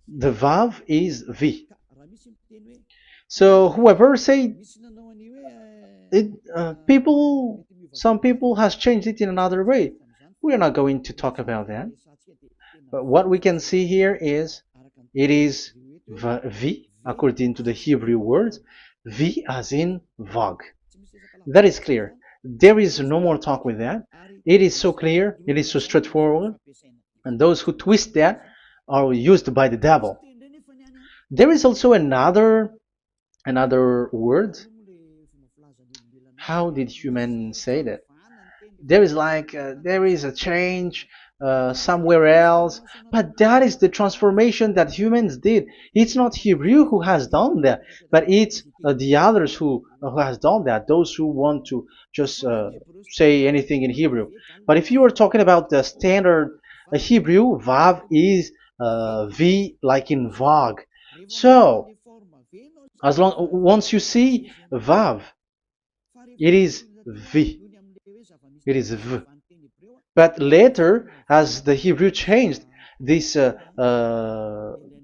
The Vav is V. So whoever say it, some people has changed it in another way. We are not going to talk about that. But what we can see here is it is V according to the Hebrew words, V as in Vag. That is clear. There is no more talk with that. It is so clear. It is so straightforward. And those who twist that are used by the devil. There is also another word. How did humans say that? There is there is a change somewhere else, but that is the transformation that humans did. It's not Hebrew who has done that, but it's the others who has done that. Those who want to just say anything in Hebrew. But if you are talking about the standard Hebrew, Vav is V like in Vag. So as long once you see Vav, it is V. It is V. But later, as the Hebrew changed, this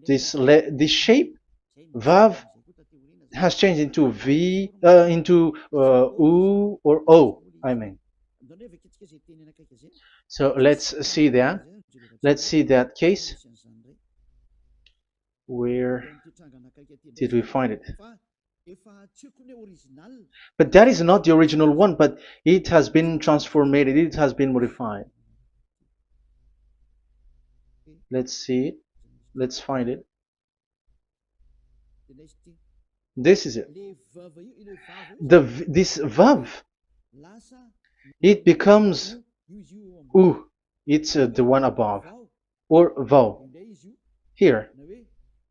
this shape, Vav, has changed into V, into U or O. I mean. So let's see that. Let's see that case. Where did we find it? But that is not the original one, but it has been transformed, it has been modified. Let's see it. Let's find it. This is it. This vav, it becomes u. It's the one above, or vau here,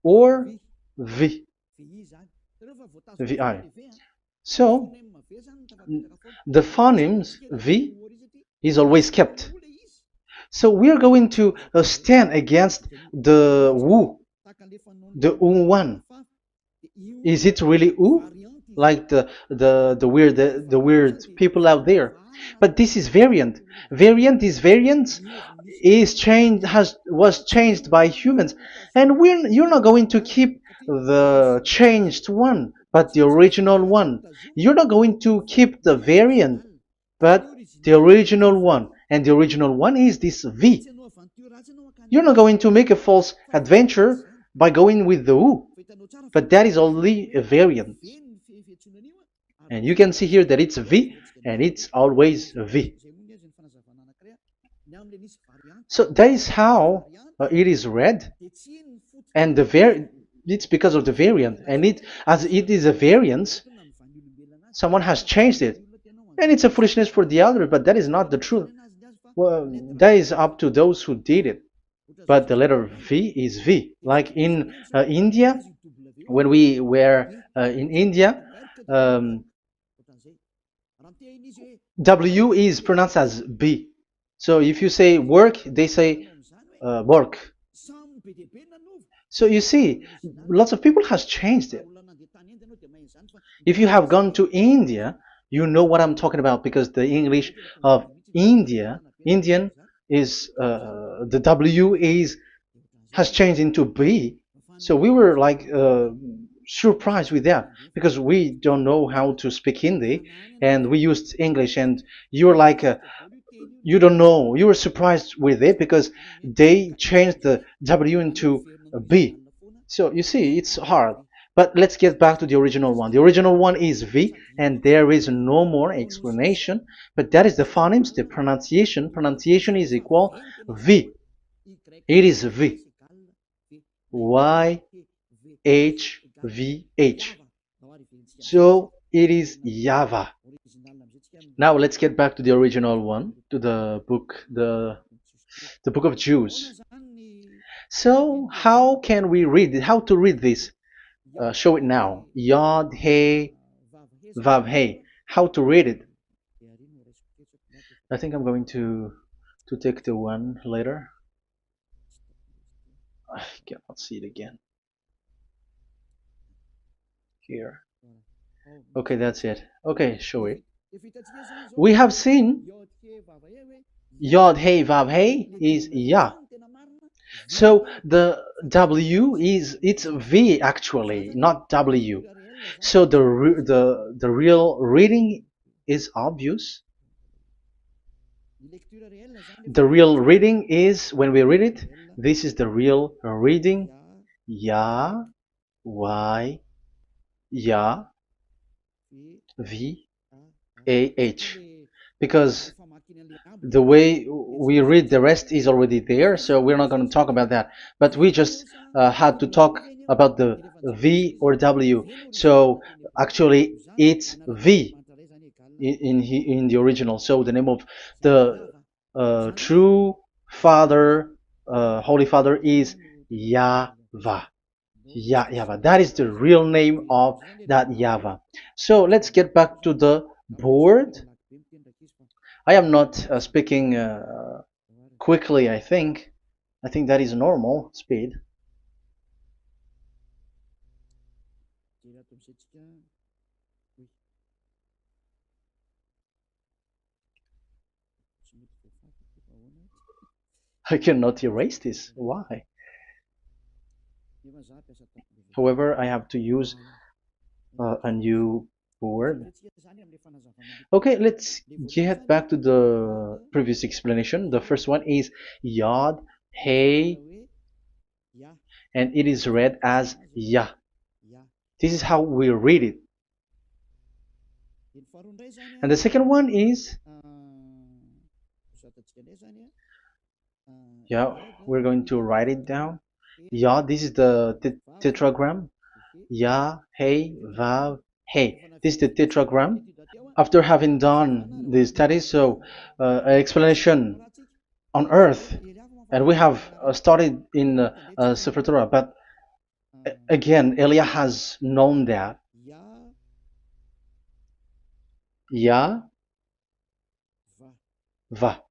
or v, vi. So the phonemes v is always kept. So we are going to stand against the wu, the one. Is it really u? Like the weird people out there. But this is variant. Variance is changed was changed by humans, and you're not going to keep the changed one, but the original one. You're not going to keep the variant, but the original one, and the original one is this V. You're not going to make a false adventure by going with the U, but that is only a variant. And you can see here that it's V, and it's always V. So that is how it is read, and it's because of the variant, and as it is a variance, someone has changed it, and it's a foolishness for the other, but that is not the truth. Well, that is up to those who did it. But the letter V is V. Like in India, when we were in India, W is pronounced as B. So if you say work, they say work. So you see, lots of people has changed it. If you have gone to India, you know what I'm talking about, because the English of Indian is the W has changed into B. So we were like surprised with that, because we don't know how to speak Hindi, and we used English, and you're like you don't know, you were surprised with it because they changed the W into a B. So you see, it's hard. But let's get back to the original one. The original one is V, and there is no more explanation. But that is the phonemes, the pronunciation. Pronunciation is equal V. It is V. Y H V H. So it is YAHVAH. Now let's get back to the original one, to the book, the book of Jews. So how can we read it? How to read this? Show it now. Yod He Vav He. How to read it? I think I'm going to take the one later. I cannot see it again. Here. Okay, that's it. Okay, show it. We have seen Yod He Vav He is Yah. So the W is it's V actually, not W. So the real reading is obvious. The real reading is when we read it. This is the real reading. Ya, Y, Ya, V, A, H. Because the way we read the rest is already there, so we're not going to talk about that. But we just had to talk about the V or W. So actually, it's V in the original. So the name of the true Father, Holy Father, is YAHVAH. YAHVAH. That is the real name of that YAHVAH. So let's get back to the board. I am not speaking quickly, I think. I think that is normal speed. I cannot erase this. Why? However, I have to use a new board. Okay, let's get back to the previous explanation. The first one is Yod, Hey, and it is read as Yah. This is how we read it. And the second one is, yeah, we're going to write it down. Yah, this is the tetragram. Yah, Hey, Vav, Hey. This is the tetragram. After having done the studies, so an explanation on earth, and we have started in Sefer Torah, but again, Elia has known that. Yah, Va.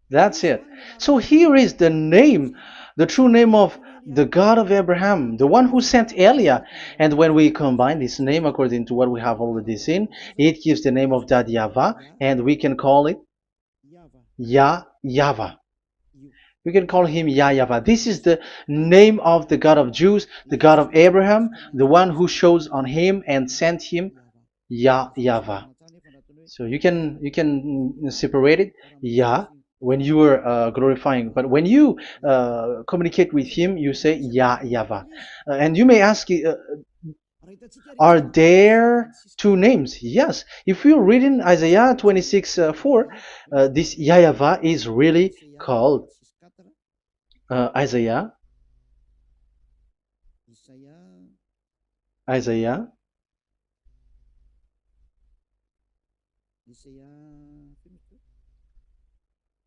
That's it. So here is the name, the true name of the God of Abraham, the one who sent Elia. And when we combine this name according to what we have already seen, it gives the name of that YAHVAH, and we can call it YAHVAH. We can call him YAHVAH. This is the name of the God of Jews, the God of Abraham, the one who shows on him and sent him, YAHVAH. So you can separate it, Yah, when you are glorifying, but when you communicate with him, you say YAHVAH. And you may ask, are there two names? Yes. If you read in Isaiah 26:4, this YAHVAH is really called Isaiah. Isaiah.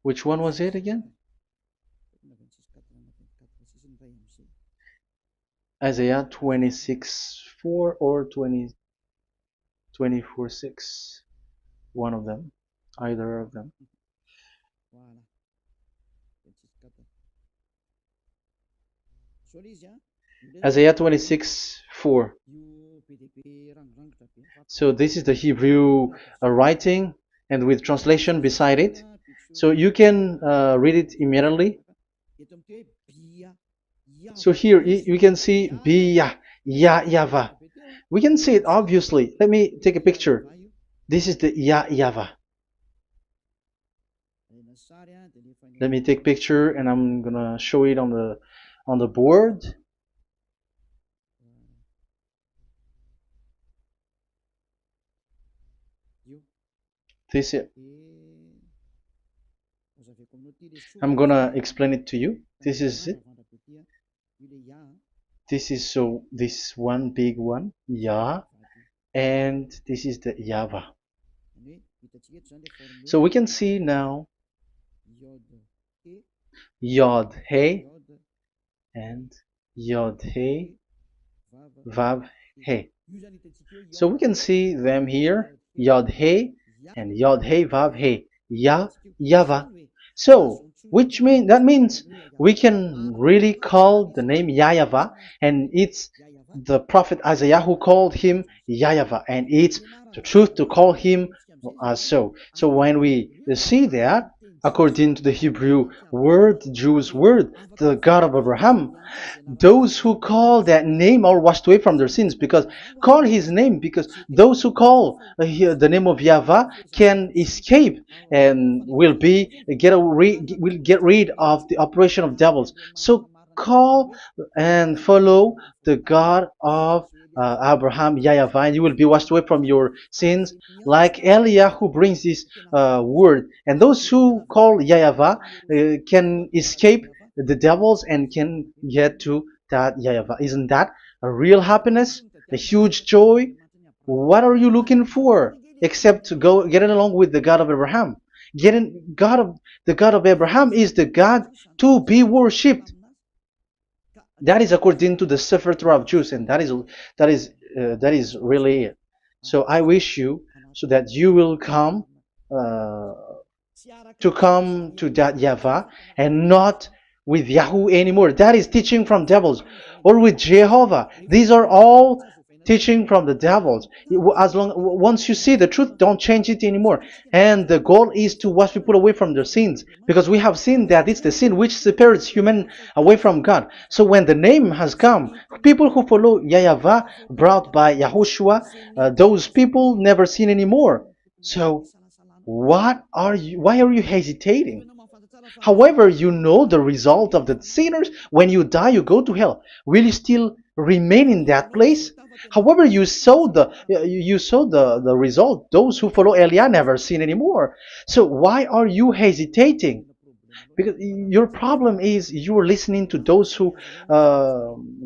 Which one was it again? Isaiah 26:4 or 24:6. One of them. Either of them. Isaiah 26:4. So this is the Hebrew writing, and with translation beside it. So you can read it immediately. So here you can see Biyah, YAHVAH. We can see it obviously. Let me take a picture. This is the YAHVAH. Let me take a picture, and I'm gonna show it on the board. This is it. I'm gonna explain it to you. This is it. This is this one big one, Yah, and this is the YAHVAH. So we can see now Yod He and Yod He Vav He. So we can see them here, Yod He and Yod He Vav He, YAHVAH. So that means we can really call the name YAHVAH, and it's the prophet Isaiah who called him YAHVAH, and it's the truth to call him as so. So when we see that, according to the Hebrew word, the Jewish word, the God of Abraham. Those who call that name are washed away from their sins, because call his name, because those who call the name of Yahweh can escape and will get rid of the operation of devils. So call and follow the God of Abraham, Yahweh, and you will be washed away from your sins, like Eliah who brings this word. And those who call Yahweh can escape the devils and can get to that Yahweh. Isn't that a real happiness? A huge joy? What are you looking for except to go getting along with the God of Abraham? The God of Abraham is the God to be worshipped. That is according to the Sefer Torah of Jews, and that is really it. So I wish you so that you will uh, come to that Yahweh and not with Yahoo anymore. That is teaching from devils, or with Jehovah. These are all teaching from the devils. As long once you see the truth, don't change it anymore. And the goal is to wash people away from their sins, because we have seen that it's the sin which separates human away from God. So when the name has come, people who follow Yahweh brought by Yahushua, those people never sin anymore. So why are you hesitating? However, you know the result of the sinners. When you die, you go to hell. Will you still remain in that place? However, you saw the result. Those who follow Eliah never sin anymore. So why are you hesitating? Because your problem is you are listening to those who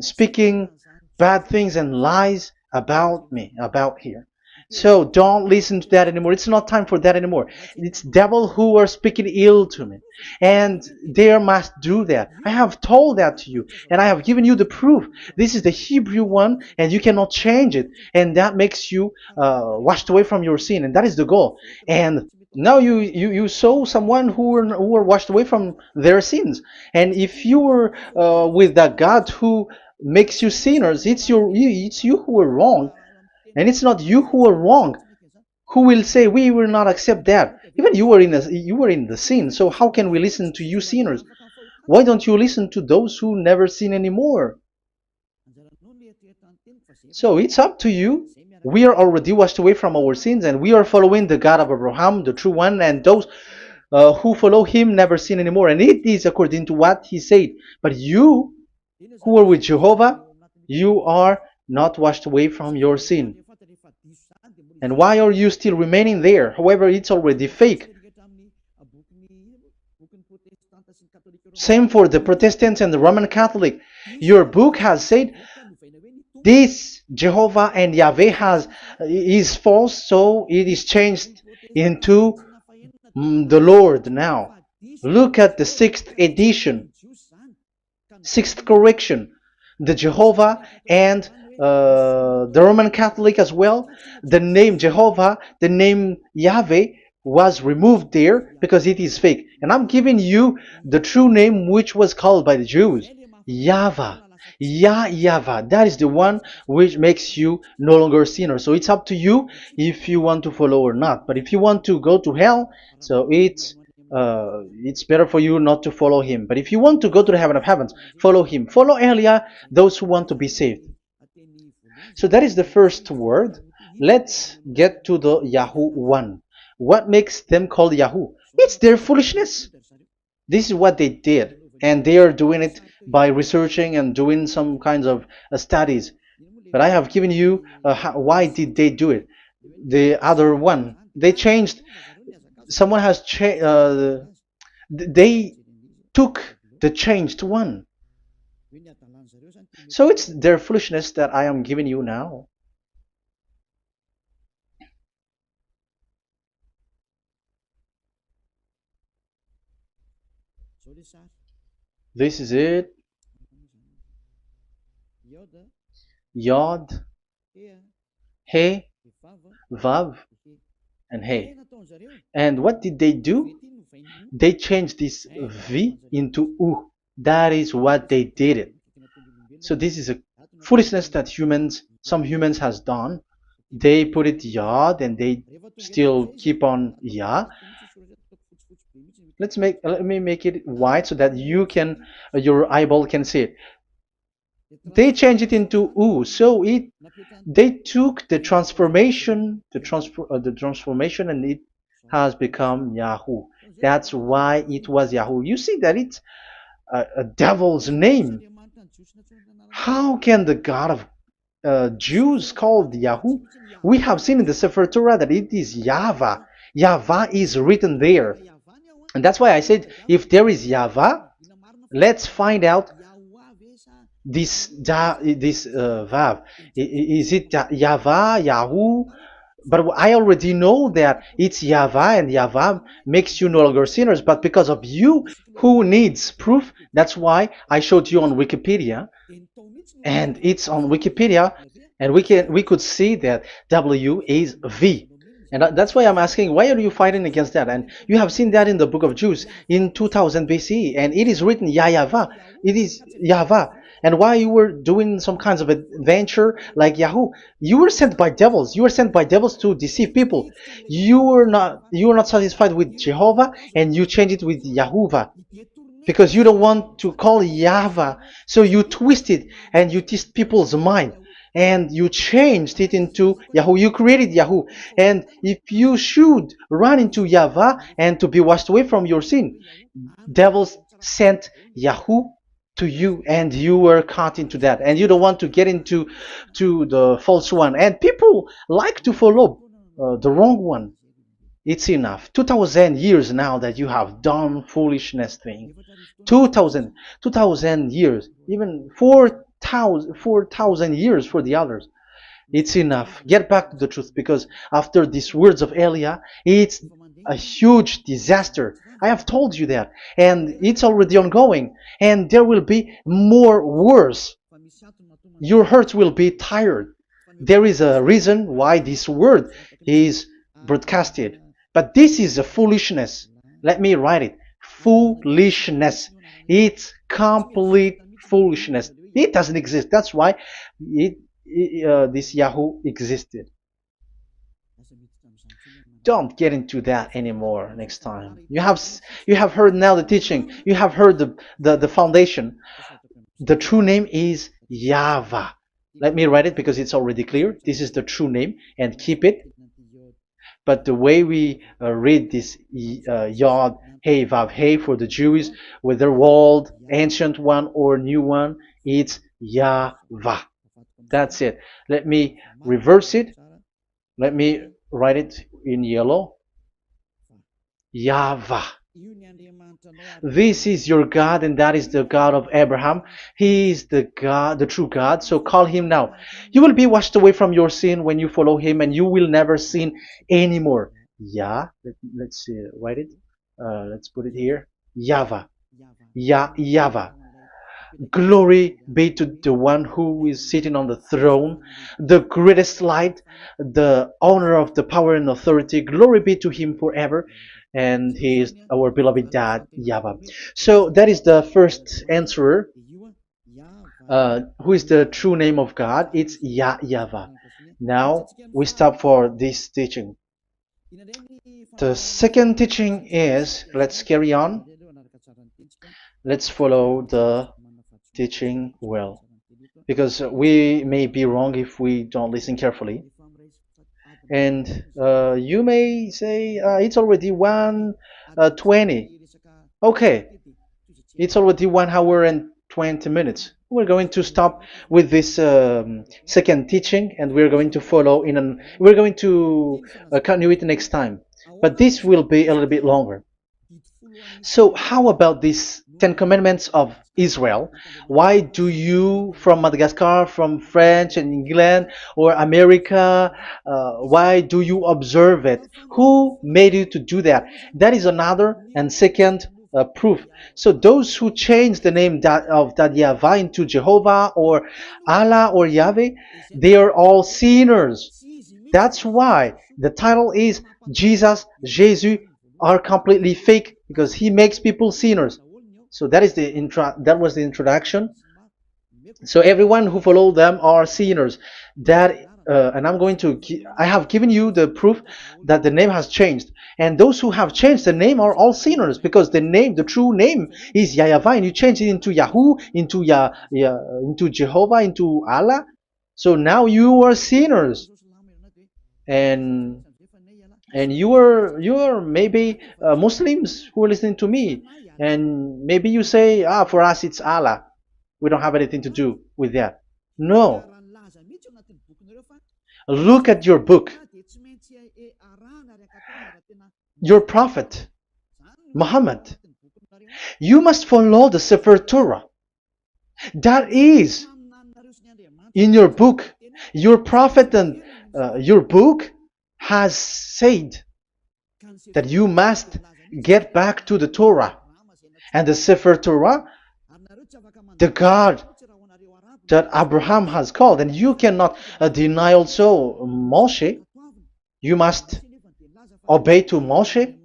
speaking bad things and lies about me, about here. So don't listen to that anymore. It's not time for that anymore. It's devil who are speaking ill to me, and they must do that. I have told that to you, and I have given you the proof. This is the Hebrew one, and you cannot change it, and that makes you washed away from your sin, and that is the goal. And now you saw someone who were washed away from their sins, and if you were with that God who makes you sinners, it's you who are wrong, and it's not you who are wrong. Who will say we will not accept that? Even you were in the sin, so how can we listen to you sinners? Why don't you listen to those who never sin anymore? So it's up to you. We are already washed away from our sins, and we are following the God of Abraham, the true one, and those who follow him never sin anymore. And it is according to what he said. But you who are with Jehovah, you are not washed away from your sin. And why are you still remaining there? However, it's already fake. Same for the Protestants and the Roman Catholic. Your book has said this Jehovah and Yahweh is false, so it is changed into the Lord now. Look at the 6th edition, 6th correction. The Jehovah and the Roman Catholic as well. The name Jehovah, the name Yahweh was removed there because it is fake. And I'm giving you the true name which was called by the Jews, YAHVAH. Yahvah. That is the one which makes you no longer a sinner. So it's up to you if you want to follow or not. But if you want to go to hell, so it's better for you not to follow him. But if you want to go to the heaven of heavens, follow him. Follow Eliah, those who want to be saved. So that is the first word. Let's get to the Yahoo one. What makes them called Yahoo? It's their foolishness. This is what they did, and they are doing it by researching and doing some kinds of studies. But I have given you why did they do it. The other one, they changed. Someone has changed. They took the changed one. So it's their foolishness that I am giving you now. This is it. Yod, He, Vav, and He. And what did they do? They changed this V into U. That is what they did it. So this is a foolishness that some humans has done. They put it Yod and they still keep on Yah. Let me make it wide so that your eyeball can see it. They changed it into U, so it they took the transformation, and it has become Yahoo. That's why it was Yahoo. You see that it's a devil's name. How can the God of Jews called Yahoo? We have seen in the Sefer Torah that it is YAHVAH. YAHVAH is written there. And that's why I said, if there is YAHVAH, let's find out this Vav. Is it YAHVAH, Yahoo? But I already know that it's YAHVAH, and YAHVAH makes you no longer sinners. But because of you, who needs proof, that's why I showed you on Wikipedia, and it's on Wikipedia, and we could see that W is V. And that's why I'm asking, why are you fighting against that? And you have seen that in the book of Jude in 2000 BCE, and it is written YAHVAH. It is YAHVAH. And why you were doing some kinds of adventure like Yahoo? You were sent by devils. You were sent by devils to deceive people. You were not satisfied with Jehovah, and you changed it with Yahuwah, because you don't want to call Yahvah. So you twist it and you twist people's mind, and you changed it into Yahoo. You created Yahoo. And if you should run into Yahvah and to be washed away from your sin, devils sent Yahoo to you, and you were caught into that, and you don't want to get into the false one. And people like to follow the wrong one. It's enough. 2000 years now that you have done foolishness thing. 2000 years, even 4,000 years for the others. It's enough. Get back to the truth, because after these words of Elia, it's a huge disaster. I have told you that, and it's already ongoing, and there will be more worse. Your hearts will be tired. There is a reason why this word is broadcasted. But this is a foolishness. Let me write it. Foolishness. It's complete foolishness. It doesn't exist. That's why this Yahoo existed. Don't get into that anymore next time. You have heard now the teaching. You have heard the foundation. The true name is YAHVAH. Let me write it because it's already clear. This is the true name, and keep it. But the way we read this Yod, Hey, Vav, Hey for the Jews, whether old, ancient one, or new one, it's YAHVAH. That's it. Let me reverse it. Let me write it in yellow. YAHVAH. This is your God, and that is the God of Abraham. He is the God, the true God. So call him now. You will be washed away from your sin when you follow him, and you will never sin anymore. Let's see, write it. Let's put it here. YAHVAH. YAHVAH. Glory be to the one who is sitting on the throne, the greatest light, the owner of the power and authority. Glory be to him forever. And he is our beloved dad, YAHVAH. So that is the first answer. Who is the true name of God? It's YAHVAH. Now we stop for this teaching. The second teaching is, let's carry on. Let's follow the teaching well, because we may be wrong if we don't listen carefully. And you may say, it's already 1:20. Okay, it's already 1 hour and 20 minutes. We're going to stop with this second teaching, and we're going to follow we're going to continue it next time. But this will be a little bit longer. So how about these 10 commandments of Israel? Why do you from Madagascar, from France and England or America, why do you observe it? Who made you to do that? That is another and second proof. So those who change the name of that Yahvah into Jehovah or Allah or Yahweh, they are all sinners. That's why the title is Jesus are completely fake, because he makes people sinners. So that was the introduction. So everyone who follow them are sinners. That and I have given you the proof that the name has changed. And those who have changed the name are all sinners, because the true name is YAHVAH, and you change it into Yahoo, into Jehovah, into Allah. So now you are sinners, and you are maybe Muslims who are listening to me, and maybe you say, for us it's Allah. We don't have anything to do with that. No, look at your book. Your prophet, Muhammad. You must follow the Sefer Torah. That is in your book. Your prophet and your book has said that you must get back to the Torah. And the Sefer Torah, the God that Abraham has called. And you cannot deny also Moshe. You must obey to Moshe.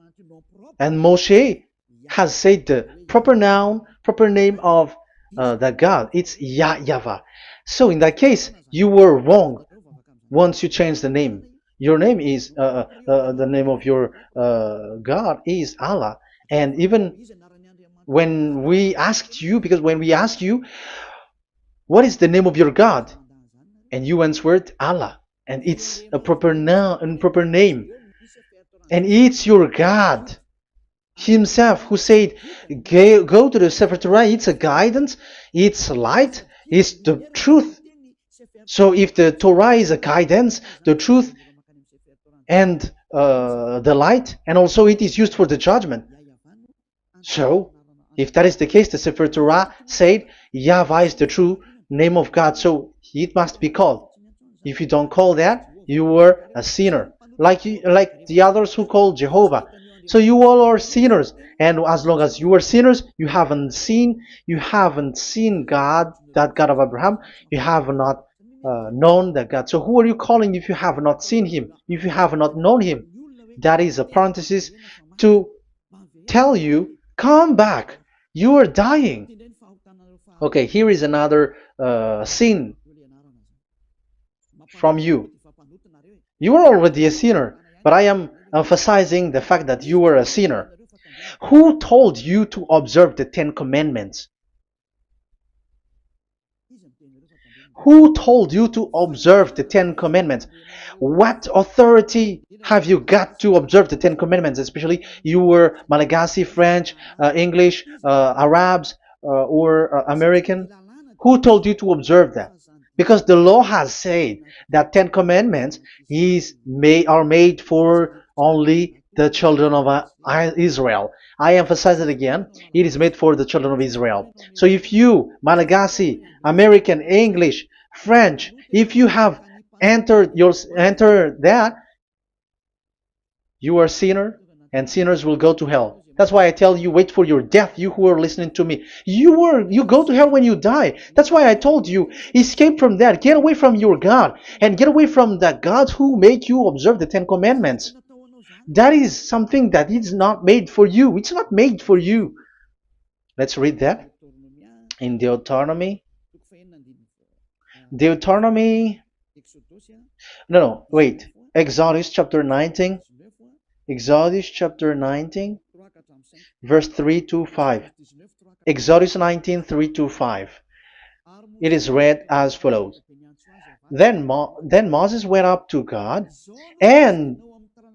And Moshe has said the proper name of the God. It's YAHVAH. So in that case, you were wrong once you change the name. Your name is, the name of your God is Allah. And even when we asked you, because when we asked you, what is the name of your God? And you answered Allah. And it's a proper name. And it's your God Himself who said, go to the Sefer Torah. It's a guidance, it's light, it's the truth. So if the Torah is a guidance, the truth, and the light, and also it is used for the judgment. So if that is the case, the Sefer Torah said YAHVAH is the true name of God, so it must be called. If you don't call that, you were a sinner, like the others who call Jehovah. So you all are sinners, and as long as you are sinners, you haven't seen God, that God of Abraham. You have not known that God. So who are you calling if you have not seen Him? If you have not known Him? That is a parenthesis to tell you, come back. You are dying. Okay, here is another sin from you. You are already a sinner, but I am emphasizing the fact that you were a sinner. Who told you to observe the 10 Commandments? Who told you to observe the 10 Commandments? What authority have you got to observe the 10 Commandments? Especially you were Malagasy, French, English, Arabs, or American. Who told you to observe that? Because the law has said that 10 Commandments are made for only the children of Israel. I emphasize it again. It is made for the children of Israel. So if you, Malagasy, American, English, French, if you have entered that, you are a sinner, and sinners will go to hell. That's why I tell you, wait for your death, you who are listening to me. You go to hell when you die. That's why I told you, escape from that. Get away from your God, and get away from the gods who make you observe the 10 Commandments. That is something that is not made for you. It's not made for you. Let's read that in Deuteronomy. Wait. Exodus chapter 19. Exodus chapter 19, verse 3 to 5. Exodus 19, 3 to 5. It is read as follows. Then Moses went up to God, and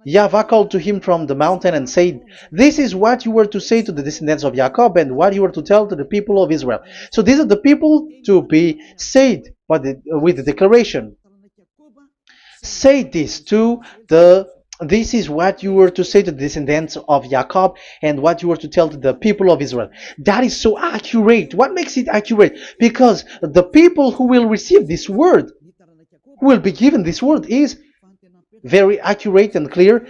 YAHVAH called to him from the mountain and said, this is what you were to say to the descendants of Jacob, and what you were to tell to the people of Israel. So these are the people to be saved with the declaration. Say this this is what you were to say to the descendants of Jacob, and what you were to tell to the people of Israel. That is so accurate. What makes it accurate? Because the people who will receive this word, who will be given this word, is very accurate and clear.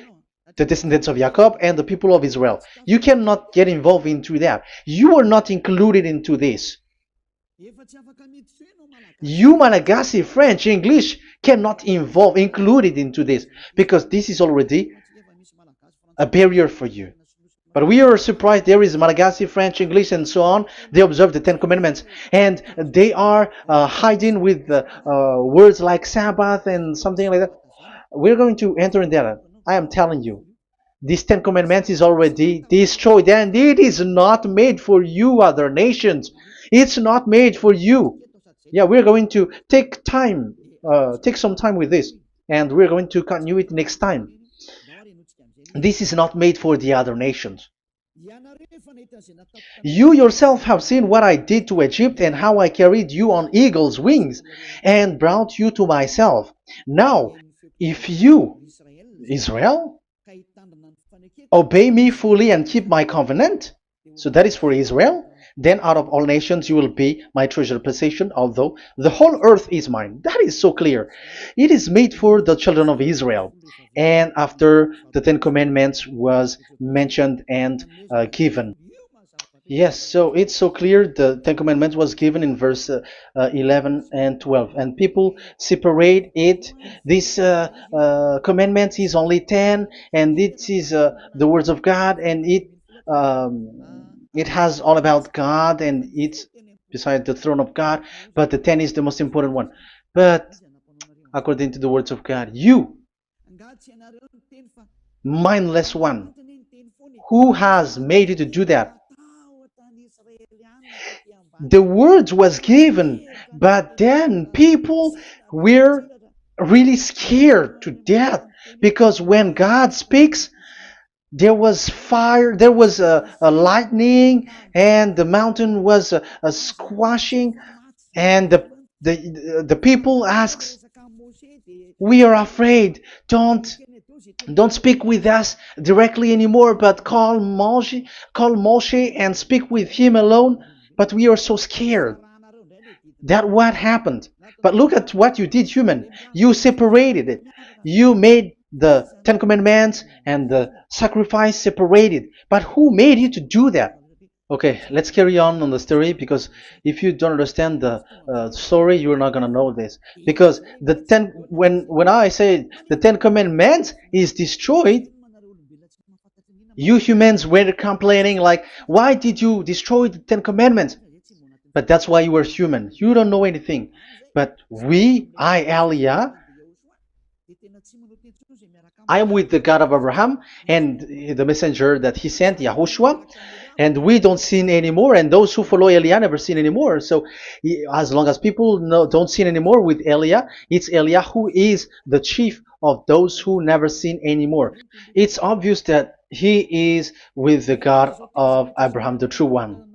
The descendants of Jacob and the people of Israel. You cannot get involved into that. You are not included into this. You, Malagasy, French, English, cannot included into this, because this is already a barrier for you. But we are surprised there is Malagasy, French, English, and so on. They observe the Ten Commandments, and they are hiding with words like Sabbath and something like that. We're going to enter in there. I am telling you, this Ten Commandments is already destroyed, and it is not made for you, other nations. It's not made for you. Yeah, we're going to take some time with this, and we're going to continue it next time. This is not made for the other nations. You yourself have seen what I did to Egypt and how I carried you on eagle's wings and brought you to myself. Now, if you, Israel, obey me fully and keep my covenant, so that is for Israel, then out of all nations you will be my treasured possession, although the whole earth is mine. That is so clear. It is made for the children of Israel. And after the Ten Commandments was mentioned and given. Yes, so it's so clear. The Ten Commandments was given in verse 11 and 12, and people separate it. This commandment is only 10, and it is the words of God, and it has all about God, and it's beside the throne of God. But the 10 is the most important one. But according to the words of God, you, mindless one, who has made you to do that? The words was given, but then people were really scared to death because when God speaks, there was fire, there was a lightning, and the mountain was a squashing, and the people asks, "We are afraid. Don't speak with us directly anymore, but call Moshe and speak with him alone." But we are so scared. That what happened. But look at what you did, human. You separated it. You made the Ten Commandments and the sacrifice separated. But who made you to do that? Okay, let's carry on the story because if you don't understand the story, you're not gonna know this. Because when I say the Ten Commandments is destroyed, you humans were complaining like, why did you destroy the Ten Commandments? But that's why you were human. You don't know anything. But Elia, I am with the God of Abraham and the messenger that he sent, YAHOSHUAH, and we don't sin anymore, and those who follow Elia never sin anymore. So as long as people don't sin anymore with Elia, it's Elia who is the chief of those who never sin anymore. It's obvious that he is with the God of Abraham, the true one.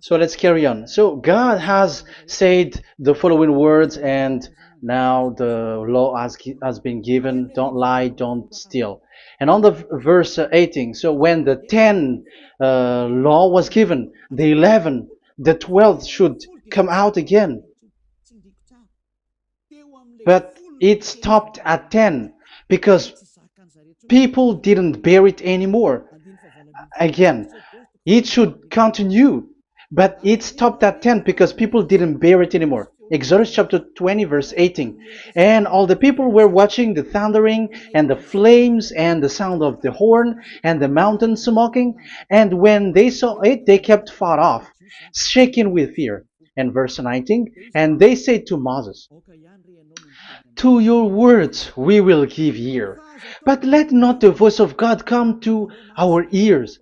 So let's carry on. So God has said the following words, and now the law has been given: don't lie, don't steal. And on the verse 18, so when the 10 law was given, the 11, the 12th should come out again. But it stopped at 10 because people didn't bear it anymore. Again, it should continue. But it stopped at 10 because people didn't bear it anymore. Exodus chapter 20 verse 18. And all the people were watching the thundering and the flames and the sound of the horn and the mountain smoking. And when they saw it, they kept far off, shaking with fear. And verse 19. And they said to Moses, "To your words we will give ear. But let not the voice of God come to our ears,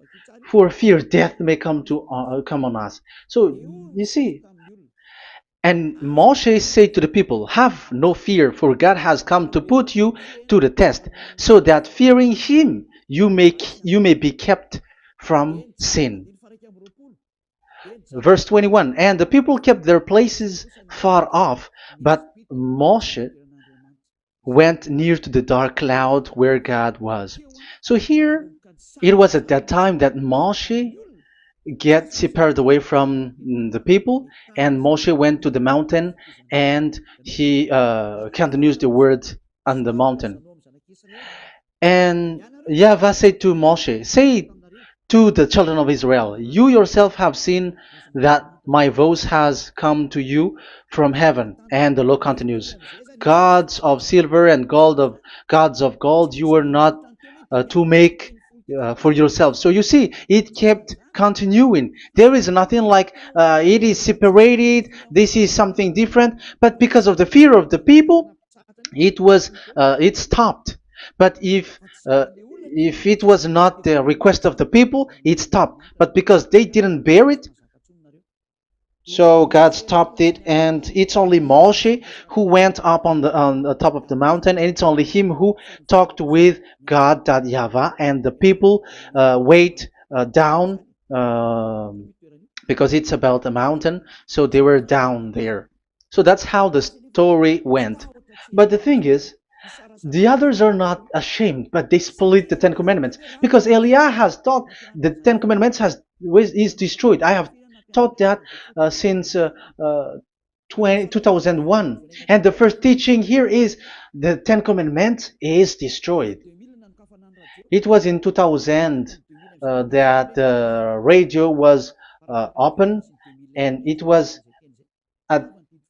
for fear death may come on us." So you see, and Moshe said to the people, "Have no fear, for God has come to put you to the test, so that fearing Him you may be kept from sin." Verse 21. And the people kept their places far off, but Moshe went near to the dark cloud where God was. So here, it was at that time that Moshe get separated away from the people, and Moshe went to the mountain, and he continues the word on the mountain. And YAHVAH said to Moshe, "Say to the children of Israel, you yourself have seen that my voice has come to you from heaven." And the law continues, "Gods of silver and gods of gold you were not to make for yourself. So you see, it kept continuing. There is nothing like it is separated. This is something different. But because of the fear of the people, it stopped. But if it was not the request of the people, it stopped. But because they didn't bear it, so God stopped it, and it's only Moshe who went up on the top of the mountain, and it's only him who talked with God, that YAHVAH, and the people wait down, because it's about a mountain, so they were down there. So that's how the story went. But the thing is, the others are not ashamed, but they split the Ten Commandments, because Eliah has taught the Ten Commandments is destroyed. I have taught that since 2001, and the first teaching here is the Ten Commandments is destroyed. It was in 2000 that the radio was open, and it was at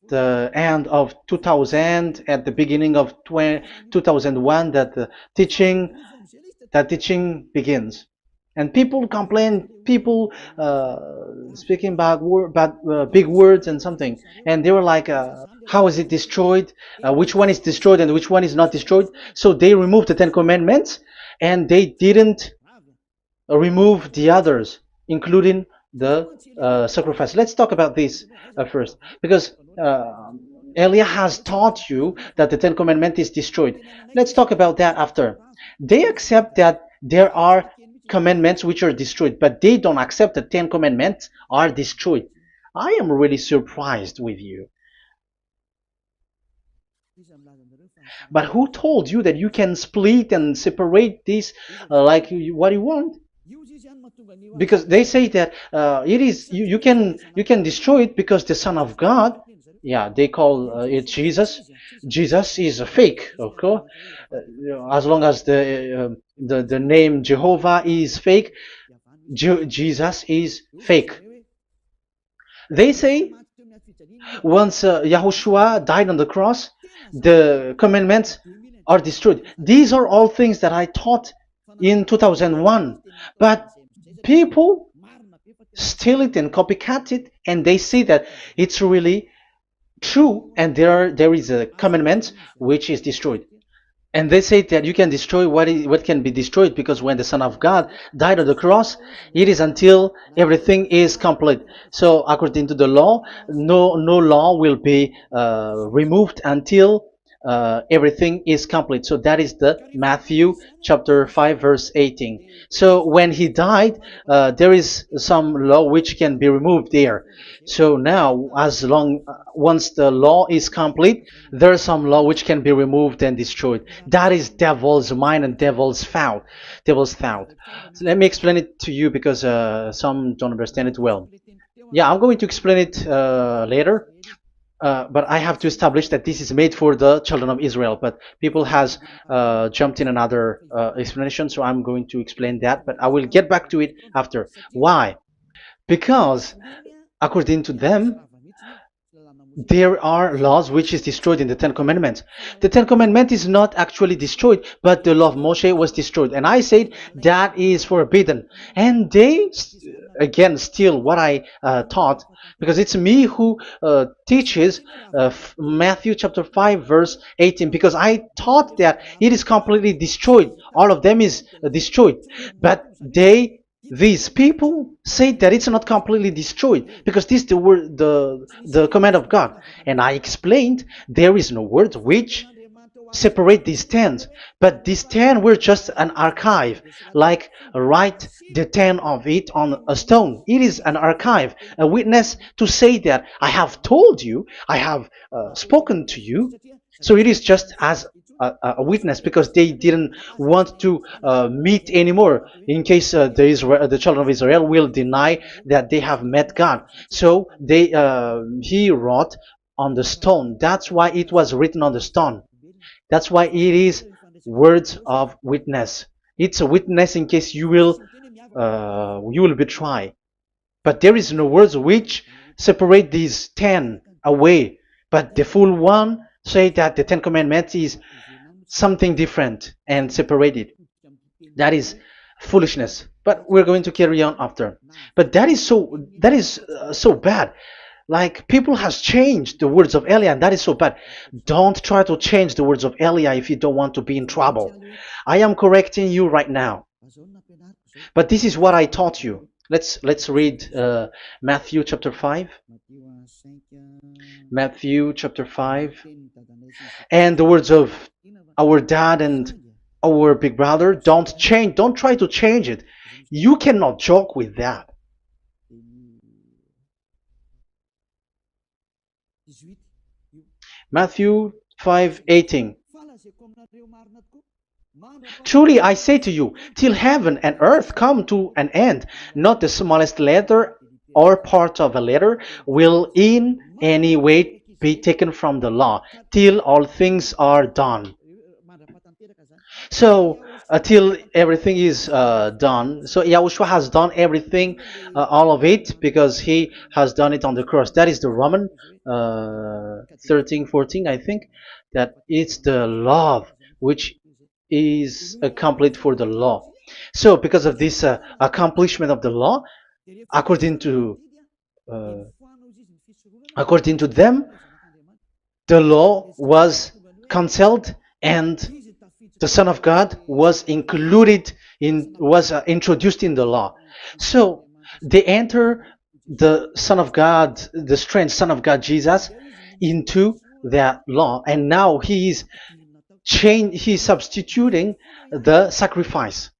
the end of 2000, at the beginning of 2001, that the teaching begins. And people complain, people speaking bad big words and something, and they were like, how is it destroyed? Which one is destroyed and which one is not destroyed? So they removed the Ten Commandments, and they didn't remove the others, including the sacrifice. Let's talk about this first, because Elia has taught you that the Ten Commandments is destroyed. Let's talk about that after. They accept that there are commandments which are destroyed, but they don't accept that 10 commandments are destroyed. I am really surprised with you. But who told you that you can split and separate this what you want? Because they say that it is you can destroy it because the Son of God, yeah, they call it Jesus. Jesus is a fake, okay? As long as the name Jehovah is fake, Jesus is fake. They say once Yahushua died on the cross, the commandments are destroyed. These are all things that I taught in 2001, but people steal it and copycat it, and they say that it's really true, and there is a commandment which is destroyed. And they say that you can destroy what can be destroyed, because when the Son of God died on the cross, it is until everything is complete. So according to the law, no law will be removed until everything is complete. So that is the Matthew chapter 5 verse 18. So when he died, there is some law which can be removed there. So now, once the law is complete, there is some law which can be removed and destroyed. That is devil's mind and devil's thought. Devil's thought. So let me explain it to you, because some don't understand it well. Yeah, I'm going to explain it later. But I have to establish that this is made for the children of Israel. But people has jumped in another explanation, so I'm going to explain that. But I will get back to it after. Why? Because according to them, there are laws which is destroyed in the Ten Commandments. The Ten Commandments is not actually destroyed, but the law of Moshe was destroyed. And I said that is forbidden. And they, again, steal what I taught, because it's me who teaches Matthew chapter 5 verse 18, because I taught that it is completely destroyed. All of them is destroyed. But these people say that it's not completely destroyed, because this is the word, the command of God. And I explained there is no word which separate these 10, but these 10 were just an archive, like write the 10 of it on a stone. It is an archive, a witness to say that I have told you, I have spoken to you. So it is just as a witness, because they didn't want to meet anymore, in case the children of Israel will deny that they have met God. So he wrote on the stone. That's why it was written on the stone. That's why it is words of witness. It's a witness in case you will betray. But there is no words which separate these 10 away. But the full one say that the 10 commandments is something different and separated. That is foolishness. But we're going to carry on after. But that is so bad. Like people has changed the words of Elia, and that is so bad. Don't try to change the words of Elia if you don't want to be in trouble. I am correcting you right now. But this is what I taught you. Let's read Matthew chapter 5. Matthew chapter 5. And the words of our dad and our big brother, don't try to change it. You cannot joke with that. Matthew 5:18. Truly I say to you, till heaven and earth come to an end, not the smallest letter or part of a letter will in any way be taken from the law, till all things are done. So until everything is done, so Yahushua has done everything, all of it, because he has done it on the cross. That is the Roman 13, 14, I think, that it's the love which is complete for the law. So because of this accomplishment of the law, according to uh, according to them, the law was cancelled and the Son of God was included in was introduced in the law. So they enter the Son of God, the strange Son of God Jesus, into that law, and now he's substituting the sacrifice.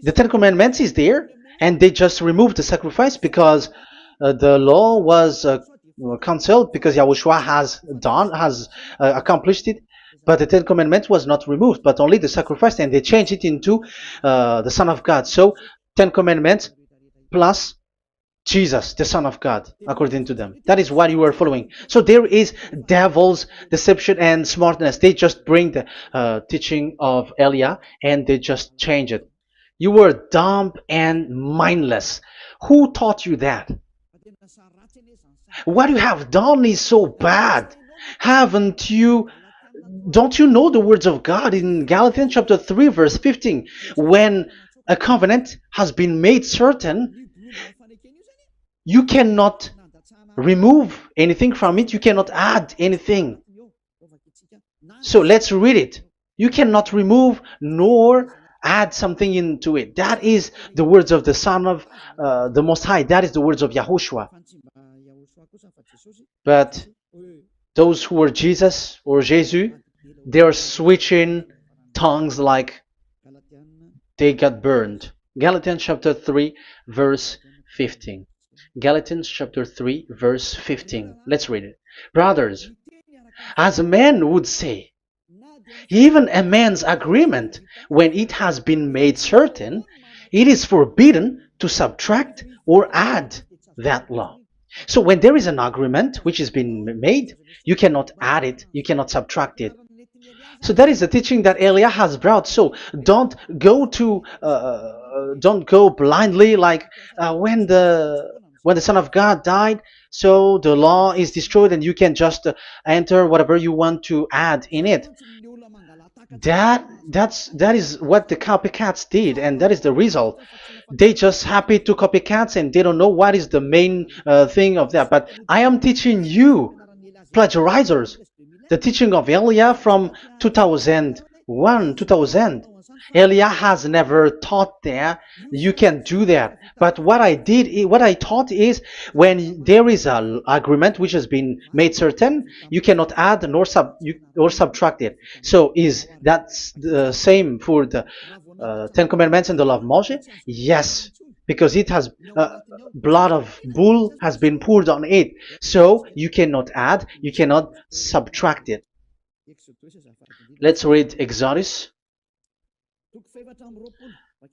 The Ten Commandments is there, and they just removed the sacrifice because the law was cancelled because Yahushua has accomplished it. But the Ten Commandments was not removed, but only the sacrifice, and they changed it into the Son of God. So Ten Commandments plus Jesus, the Son of God, according to them. That is what you are following. So there is devil's deception and smartness. They just bring the teaching of Elia and they just change it. You were dumb and mindless. Who taught you that? What you have done is so bad. Haven't you? Don't you know the words of God in Galatians chapter 3, verse 15? When a covenant has been made certain, you cannot remove anything from it, you cannot add anything. So let's read it. You cannot remove nor add something into it. That is the words of the Son of the Most High. That is the words of Yahushua. But those who were Jesus or Jesus, they are switching tongues like they got burned. Galatians chapter 3, verse 15. Galatians chapter 3, verse 15. Let's read it. Brothers, as a man would say, even a man's agreement, when it has been made certain, it is forbidden to subtract or add that law. So when there is an agreement which has been made, you cannot add it, you cannot subtract it. So that is the teaching that Elia has brought. So don't go blindly like when the Son of God died. So the law is destroyed, and you can just enter whatever you want to add in it. That is what the copycats did, and that is the result. They just happy to copycats, and they don't know what is the main thing of that. But I am teaching you, plagiarizers, the teaching of Elia from 2001, 2000. Elia has never taught that you can do that. But what I taught is when there is an agreement which has been made certain, you cannot add or subtract it. So is that the same for the Ten Commandments and the law of Moshe? Yes, because it has blood of bull has been poured on it. So you cannot add, you cannot subtract it. Let's read Exodus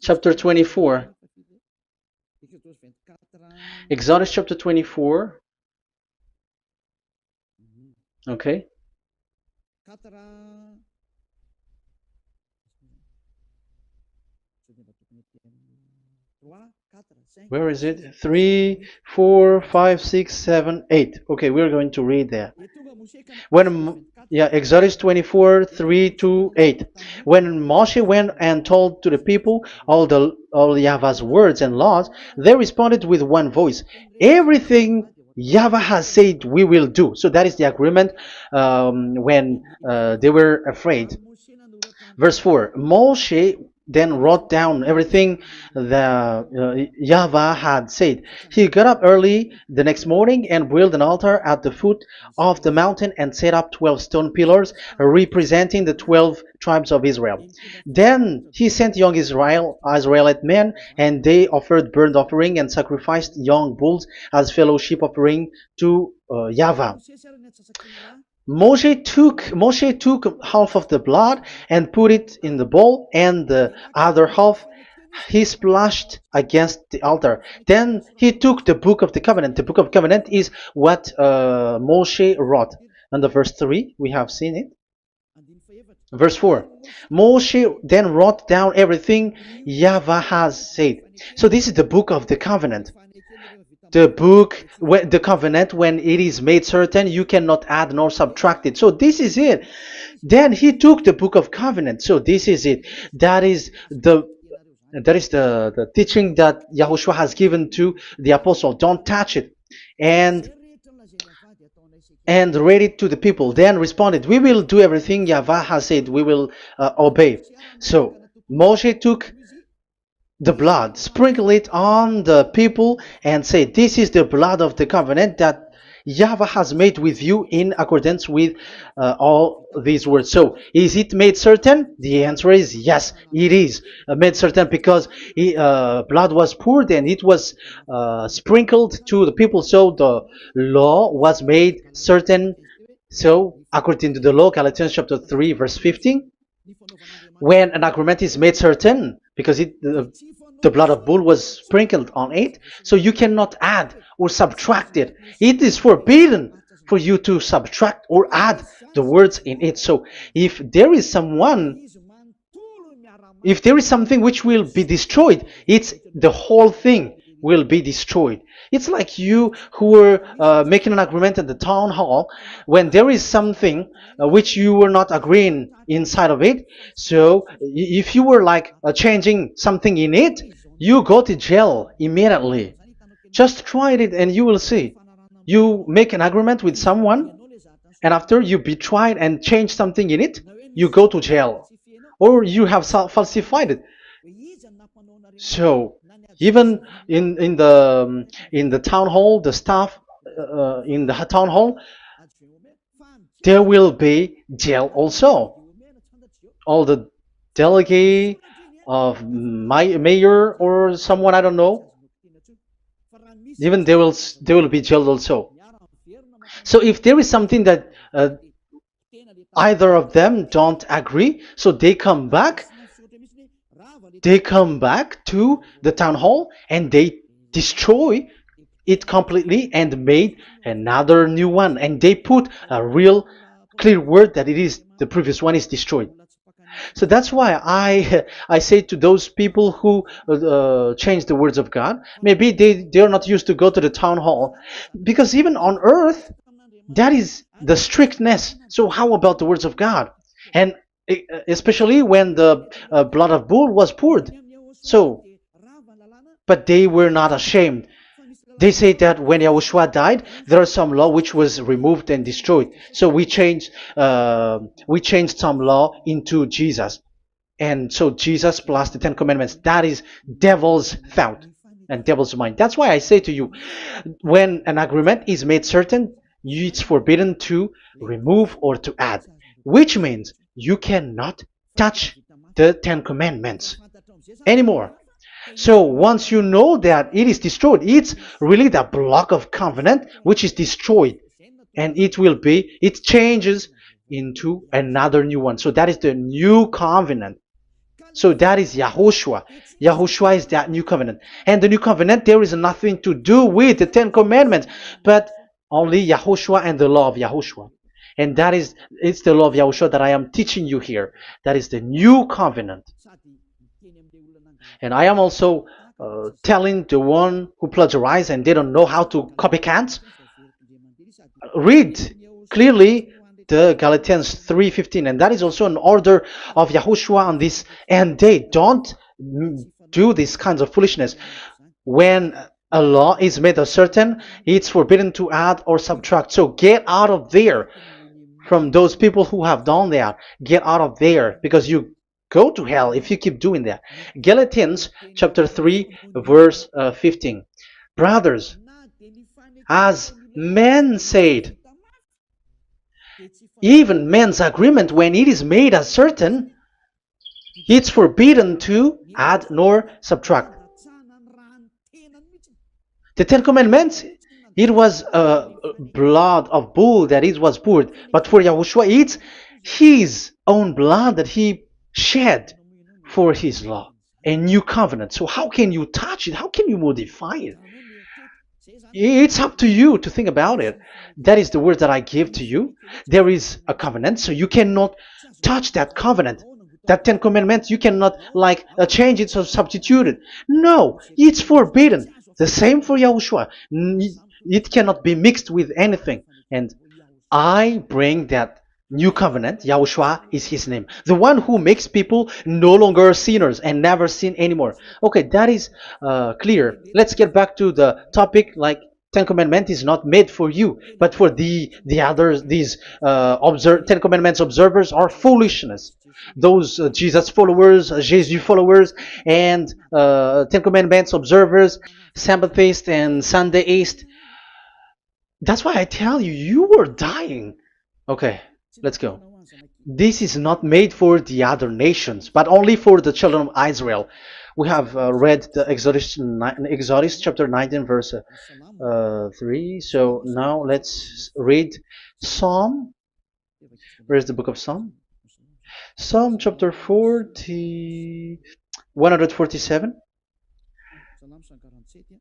chapter 24. Exodus chapter 24. Okay. Where is it? 3, 4, 5, 6, 7, 8. Okay, we're going to read there. Yeah, Exodus 24, 3 to 8. When Moshe went and told to the people all Yahweh's words and laws, they responded with one voice. Everything Yahweh has said we will do. So that is the agreement when they were afraid. Verse 4, Moshe then wrote down everything that Yahweh had said. He got up early the next morning and built an altar at the foot of the mountain and set up 12 stone pillars representing the 12 tribes of Israel. Then he sent young Israelite men, and they offered burnt offering and sacrificed young bulls as fellowship offering to Yahweh. Moshe took half of the blood and put it in the bowl, and the other half he splashed against the altar. Then he took the book of the covenant. The book of covenant is what Moshe wrote. And the verse 3, we have seen it. Verse 4, Moshe then wrote down everything Yahweh has said. So this is the book of the covenant. The covenant, when it is made certain, you cannot add nor subtract it. So this is it. Then he took the book of covenant. So this is it. That is the teaching that Yahushua has given to the apostle. Don't touch it. And read it to the people. Then responded, we will do everything Yahweh has said. We will obey. So Moshe took the blood, sprinkle it on the people, and say, this is the blood of the covenant that Yahweh has made with you in accordance with all these words. So, is it made certain? The answer is yes, it is made certain, because blood was poured and it was sprinkled to the people. So the law was made certain. So, according to the law, Galatians chapter 3, verse 15, when an agreement is made certain, because the blood of bull was sprinkled on it, so you cannot add or subtract it. It is forbidden for you to subtract or add the words in it. So if there is something which will be destroyed, it's the whole thing will be destroyed. It's like you who were making an agreement at the town hall, when there is something which you were not agreeing inside of it. So if you were like changing something in it, you go to jail immediately. Just try it and you will see. You make an agreement with someone, and after you betray it and change something in it, you go to jail, or you have falsified it. So even in the town hall, the staff in the town hall, there will be jail also. All the delegate of my mayor or someone, I don't know, even they will be jailed also. So if there is something that either of them don't agree, so they come back to the town hall and they destroy it completely and made another new one, and they put a real clear word that it is the previous one is destroyed. So that's why I say to those people who change the words of God, maybe they're not used to go to the town hall, because even on earth that is the strictness. So how about the words of God? And especially when the blood of bull was poured. So, but they were not ashamed. They say that when Yahushua died, there is some law which was removed and destroyed. So we changed some law into Jesus, and so Jesus plus the Ten Commandments. That is devil's thought and devil's mind. That's why I say to you, when an agreement is made certain, it's forbidden to remove or to add, which means you cannot touch the Ten Commandments anymore. So once you know that it is destroyed, it's really the block of covenant which is destroyed, and it changes into another new one. So that is the new covenant. So that is Yahushua. Yahushua is that new covenant. And the new covenant, there is nothing to do with the Ten Commandments, but only Yahushua and the law of Yahushua. And it's the law of Yahushua that I am teaching you here. That is the new covenant. And I am also telling the one who plagiarize and they don't know how to copycat, read clearly the Galatians 3:15, and that is also an order of Yahushua on this end day. Don't do these kinds of foolishness. When a law is made uncertain, it's forbidden to add or subtract. So get out of there from those people who have done that. Get out of there, because you go to hell if you keep doing that. Galatians chapter 3 verse 15. Brothers, as men said, even men's agreement, when it is made uncertain, it's forbidden to add nor subtract. The Ten Commandments, it was blood of bull that it was poured, but for Yahushua, it's his own blood that he shed for his law, a new covenant. So how can you touch it? How can you modify it? It's up to you to think about it. That is the word that I give to you. There is a covenant, so you cannot touch that covenant. That Ten Commandments, you cannot change it or substitute it. No, it's forbidden. The same for Yahushua. It cannot be mixed with anything. And I bring that new covenant. Yahushua is his name. The one who makes people no longer sinners and never sin anymore. Okay, that is clear. Let's get back to the topic. Ten Commandments is not made for you, but for the others. These Ten Commandments observers are foolishness. Those Jesus followers, Jesus followers, and Ten Commandments observers, Sabbathists and Sundayist. That's why I tell you, you were dying. Okay, let's go. This is not made for the other nations, but only for the children of Israel. We have read the Exodus chapter 19 verse 3. So now let's read Psalm. Where's the book of Psalm? Psalm chapter 147,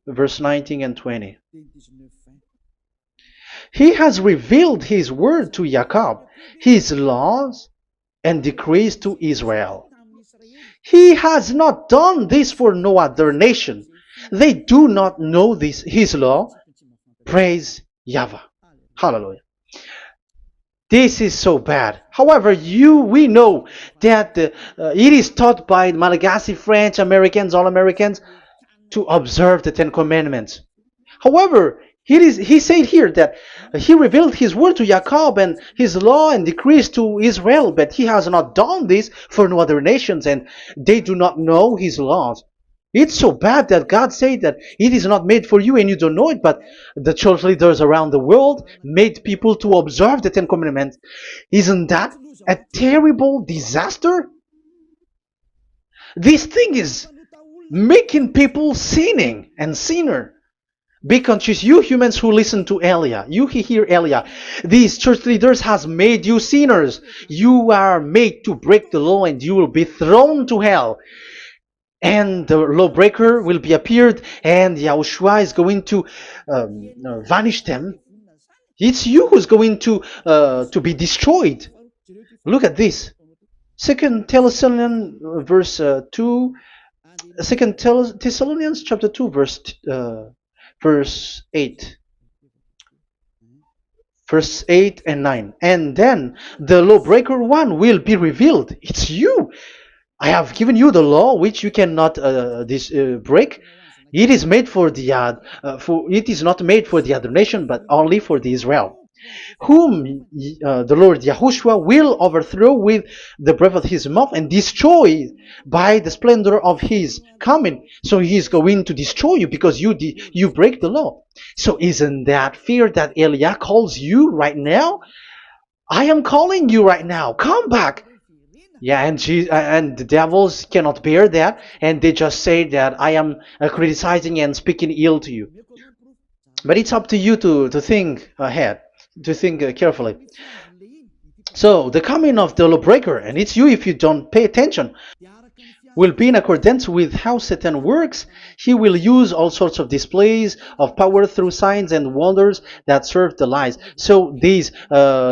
verse 19 and 20. He has revealed his word to Jacob, his laws and decrees to Israel. He has not done this for no other nation. They do not know this, his law. Praise YAHVAH. Hallelujah. This is so bad. However, we know that it is taught by Malagasy, French, Americans, all Americans, to observe the Ten Commandments. However, he said here that he revealed his word to Jacob and his law and decrees to Israel, but he has not done this for no other nations, and they do not know his laws. It's so bad that God said that it is not made for you and you don't know it, but the church leaders around the world made people to observe the Ten Commandments. Isn't that a terrible disaster? This thing is making people sinning and sinner. Be conscious, you humans who listen to Elia, you hear Elia. These church leaders has made you sinners. You are made to break the law and you will be thrown to hell. And the lawbreaker will be appeared, and Yahushua is going to vanish them. It's you who's going to be destroyed. Look at this. Second Thessalonians verse 2. Second Thessalonians chapter 2 verse 8. Verse 8 and 9. And then the lawbreaker one will be revealed. It's you. I have given you the law which you cannot break. It is made for the it is not made for the other nation, but only for the Israel, whom the Lord Yahushua will overthrow with the breath of his mouth and destroy by the splendor of his coming. So he is going to destroy you because you break the law. So isn't that fear that Elia calls you right now? I am calling you right now. Come back. Yeah, and the devils cannot bear that, and they just say that I am criticizing and speaking ill to you. But it's up to you to think ahead, to think carefully. So the coming of the lawbreaker, and it's you if you don't pay attention, will be in accordance with how Satan works. He will use all sorts of displays of power through signs and wonders that serve the lies. So these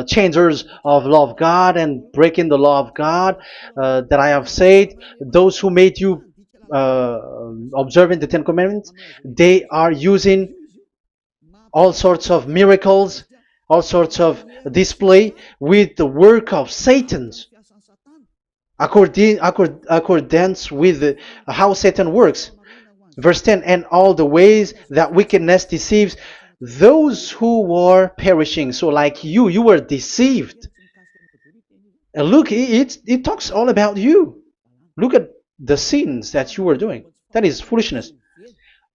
changers of law of God and breaking the law of God that I have said, those who made you uh, observing the Ten Commandments, they are using all sorts of miracles, all sorts of display with the work of Satan's accordance with how Satan works. Verse 10, and all the ways that wickedness deceives those who were perishing. So like you were deceived. And look, it talks all about you. Look at the sins that you were doing. That is foolishness.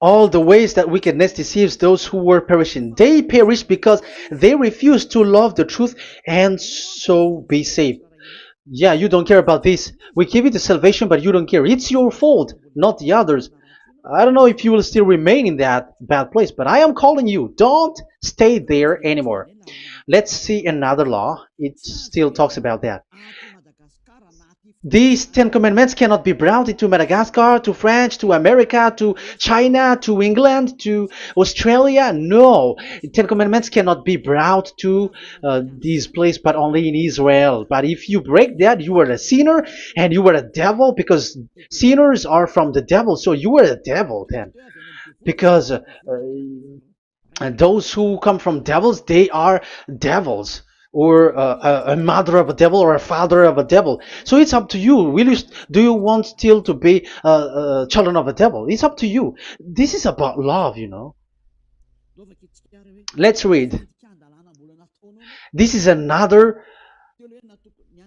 All the ways that wickedness deceives those who were perishing. They perish because they refuse to love the truth and so be saved. Yeah, you don't care about this. We give you the salvation, but you don't care. It's your fault, not the others. I don't know if you will still remain in that bad place, but I am calling you. Don't stay there anymore. Let's see another law. It still talks about that. These Ten Commandments cannot be brought into Madagascar, to France, to America, to China, to England, to Australia. No, Ten Commandments cannot be brought to these places, but only in Israel. But if you break that, you are a sinner and you are a devil, because sinners are from the devil. So you are a devil then, because and those who come from devils, they are devils, or a mother of a devil, or a father of a devil. So it's up to you. Do you want still to be children of a devil? It's up to you. This is about love, you know. Let's read. This is another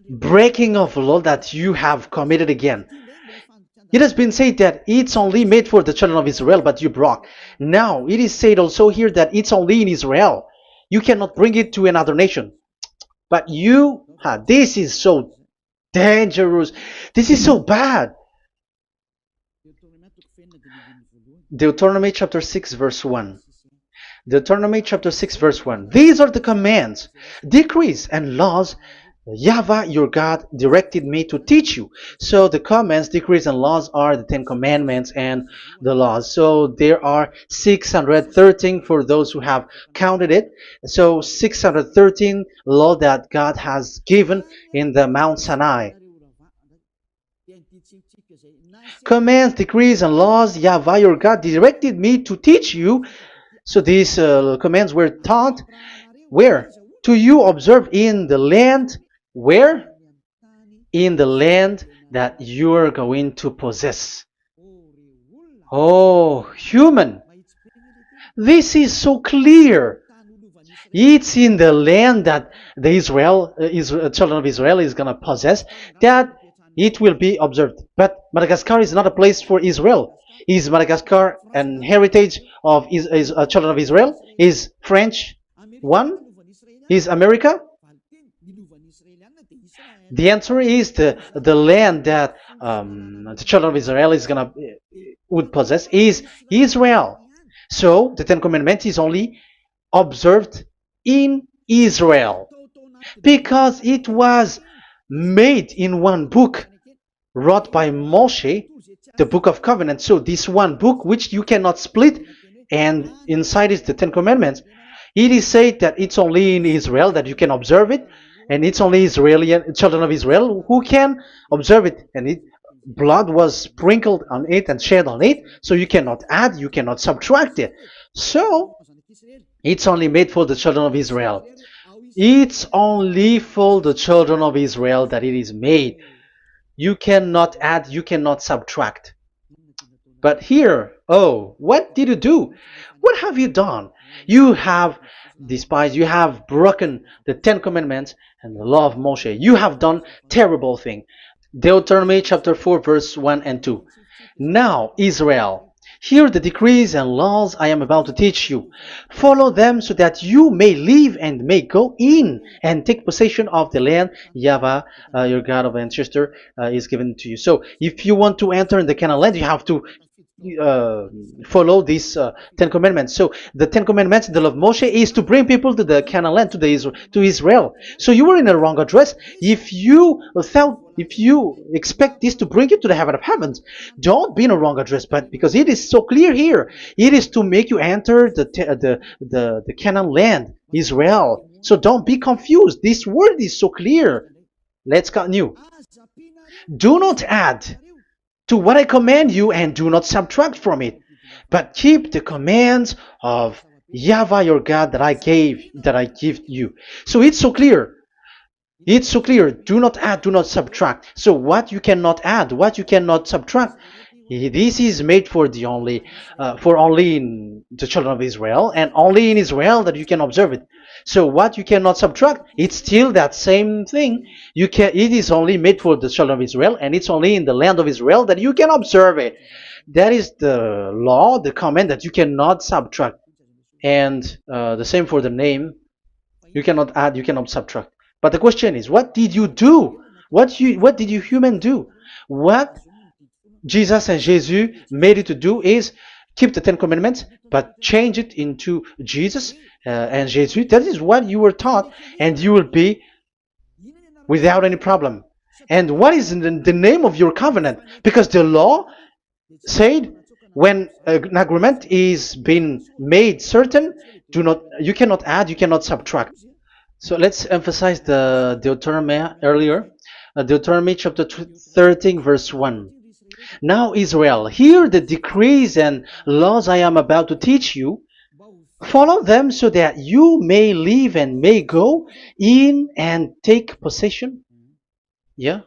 breaking of law that you have committed again. It has been said that it's only made for the children of Israel, but you broke. Now, it is said also here that it's only in Israel. You cannot bring it to another nation. But this is so dangerous. This is so bad. Deuteronomy chapter 6 verse 1. Deuteronomy chapter 6 verse 1. These are the commands, decrees, and laws YAHVAH your God directed me to teach you. So the commands, decrees, and laws are the Ten Commandments and the laws. So there are 613 for those who have counted it. So 613 law that God has given in the Mount Sinai. Commands, decrees, and laws YAHVAH your God directed me to teach you. So these commands were taught where? To you observe in the land. Where? In the land that you are going to possess. Oh, human. This is so clear. It's in the land that the children of Israel is going to possess, that it will be observed. But Madagascar is not a place for Israel. Is Madagascar an heritage of children of Israel? Is French one? Is America? The answer is the land that the children of Israel would possess is Israel. So the Ten Commandments is only observed in Israel, because it was made in one book wrote by Moshe, the Book of Covenant. So this one book, which you cannot split, and inside is the Ten Commandments. It is said that it's only in Israel that you can observe it, and it's only children of Israel who can observe it. And blood was sprinkled on it and shed on it, so you cannot add, you cannot subtract it. So it's only made for the children of Israel. It's only for the children of Israel that it is made. You cannot add, you cannot subtract. But here, what did you do? What have you done? You have despised, you have broken the Ten Commandments and the law of Moshe. You have done terrible thing. Deuteronomy chapter 4 verse 1 and 2. Now, Israel, hear the decrees and laws I am about to teach you. Follow them so that you may live and may go in and take possession of the land YAHVAH, your God of ancestor, is given to you. So if you want to enter in the Canaan land, you have to uh, follow these Ten Commandments. So the Ten Commandments, the law of Moshe, is to bring people to the Canaan land, to Israel. So you were in the wrong address. If you expect this to bring you to the heaven of heavens, don't be in a wrong address. But because it is so clear here, it is to make you enter the Canaan land, Israel. So don't be confused. This word is so clear. Let's continue. Do not add to what I command you, and do not subtract from it, but keep the commands of Yahweh your God that I give you. So it's so clear. It's so clear. Do not add, do not subtract. So what you cannot add, what you cannot subtract, this is made for only in the children of Israel, and only in Israel that you can observe it. So what you cannot subtract, it's still that same thing. It is only made for the children of Israel, and it's only in the land of Israel that you can observe it. That is the law, the command that you cannot subtract. And the same for the name. You cannot add, you cannot subtract. But the question is, what did you do? What did you human do? What Jesus and Jesus made you to do is keep the Ten Commandments, but change it into Jesus and Jesus. That is what you were taught, and you will be without any problem. And what is the name of your covenant? Because the law said when an agreement is being made certain, you cannot add, you cannot subtract. So let's emphasize the Deuteronomy earlier. Deuteronomy chapter 13, verse 1. Now, Israel, hear the decrees and laws I am about to teach you. Follow them so that you may live and may go in and take possession. Yeah?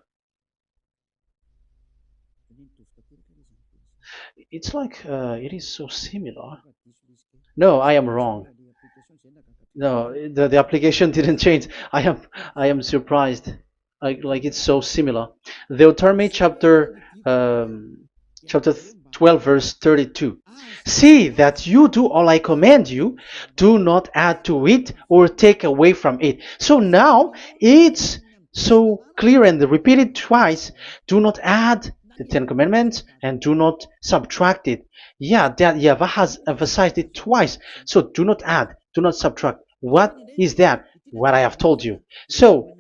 It's like it is so similar. No, I am wrong. No, the application didn't change. I am surprised. Like it's so similar. Deuteronomy chapter 12 verse 32. See that you do all I command you. Do not add to it or take away from it. So now it's so clear and repeated twice. Do not add the Ten Commandments and do not subtract it. Yeah, that YAHVAH has emphasized it twice. So do not add, do not subtract. What is that? What I have told you. So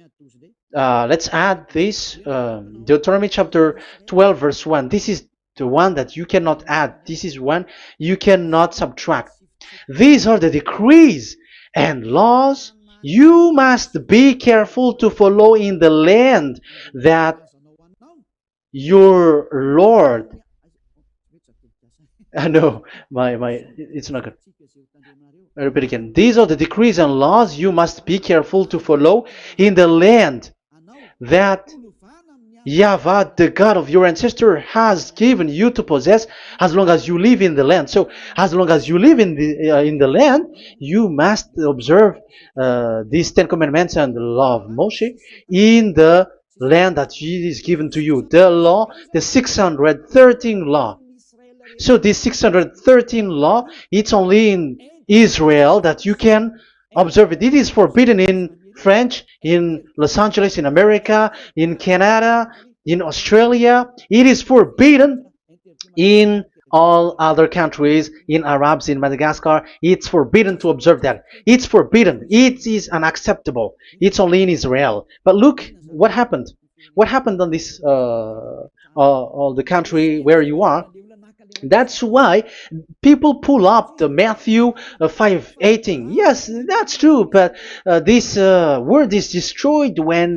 let's add this Deuteronomy chapter 12 verse 1. This is the one that you cannot add. This is one you cannot subtract. These are the decrees and laws you must be careful to follow in the land that your Lord. No, it's not good. I repeat again. These are the decrees and laws you must be careful to follow in the land that YAHVAH, the God of your ancestor, has given you to possess as long as you live in the land. So, as long as you live in the land, you must observe these Ten Commandments and the law of Moshe in the land that is given to you. The law, the 613 law. So this 613 law, it's only in Israel that you can observe it. It is forbidden in French, in Los Angeles, in America, in Canada, in Australia. It is forbidden in all other countries, in Arabs, in Madagascar. It's forbidden to observe that. It's forbidden. It is unacceptable. It's only in Israel. But look what happened. What happened on this, all the country where you are? That's why people pull up the Matthew 5:18. Yes, that's true, but this word is destroyed when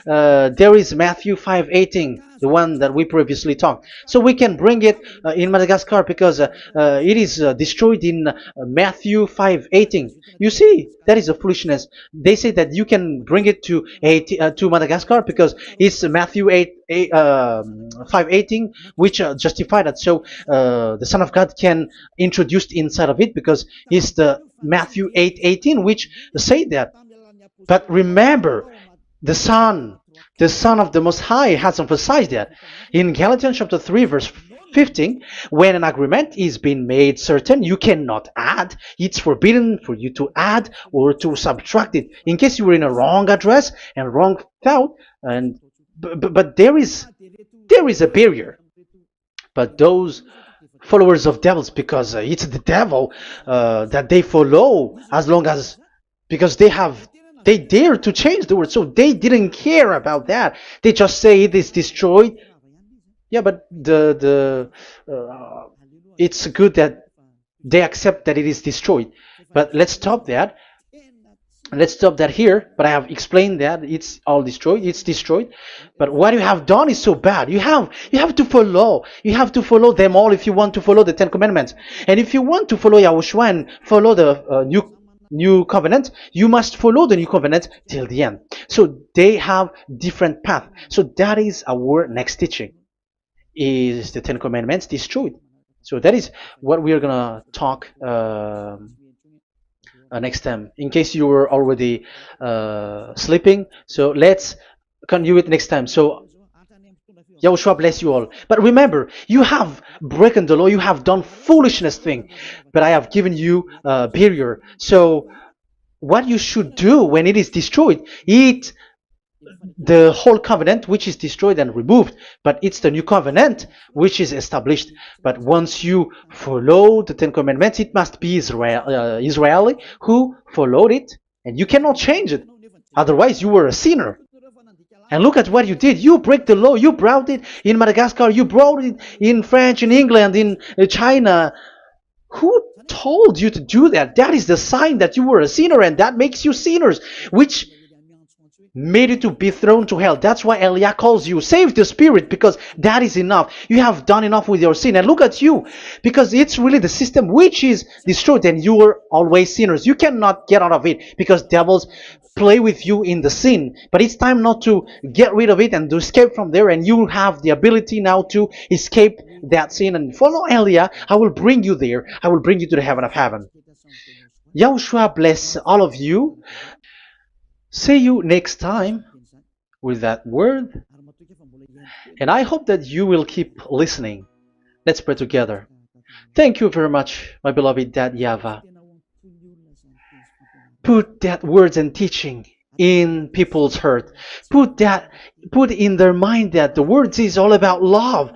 there is Matthew 5:18, the one that we previously talked. So we can bring it in Madagascar because it is destroyed in Matthew 5:18. You see, that is a foolishness. They say that you can bring it to Madagascar because it's Matthew 5:18, which justify that. So the Son of God can introduce inside of it because it's the Matthew 8:18 which say that. But remember, the Son of the Most High has emphasized that in Galatians chapter 3 verse 15, when an agreement is being made certain, you cannot add. It's forbidden for you to add or to subtract it. In case you were in a wrong address and wrong thought, but there is a barrier. But those followers of devils because it's the devil that they follow, as long as, because they dare to change the word, so they didn't care about that. They just say it is destroyed. Yeah, but it's good that they accept that it is destroyed. But let's stop that here. But I have explained that it's all destroyed. It's destroyed. But what you have done is so bad. You have to follow. You have to follow them all if you want to follow the Ten Commandments. And if you want to follow Yahushua and follow the new covenant, you must follow the new covenant till the end. So they have different path. So that is our next teaching. Is the Ten Commandments destroyed? So that is what we are gonna talk next time, in case you were already sleeping. So let's continue it next time. So Yahushua bless you all. But remember, you have broken the law, you have done foolishness thing, but I have given you a barrier. So what you should do when it is destroyed, it the whole covenant which is destroyed and removed, but it's the new covenant which is established. But once you follow the Ten Commandments, it must be Israeli who followed it, and you cannot change it. Otherwise, you were a sinner. And look at what you did. You break the law. You brought it in Madagascar. You brought it in France, in England, in China. Who told you to do that? That is the sign that you were a sinner, and that makes you sinners, which made you to be thrown to hell. That's why Elia calls you, save the spirit, because that is enough. You have done enough with your sin. And look at you, because it's really the system which is destroyed, and you were always sinners. You cannot get out of it because devils play with you in the sin. But it's time not to get rid of it and to escape from there, and you have the ability now to escape that sin and follow Elia. I will bring you there. I will bring you to the heaven of heaven. Yahushua bless all of you. See you next time with that word. And I hope that you will keep listening. Let's pray together. Thank you very much, my beloved Dad YAHVAH. Put that words and teaching in people's heart. Put in their mind that the words is all about love.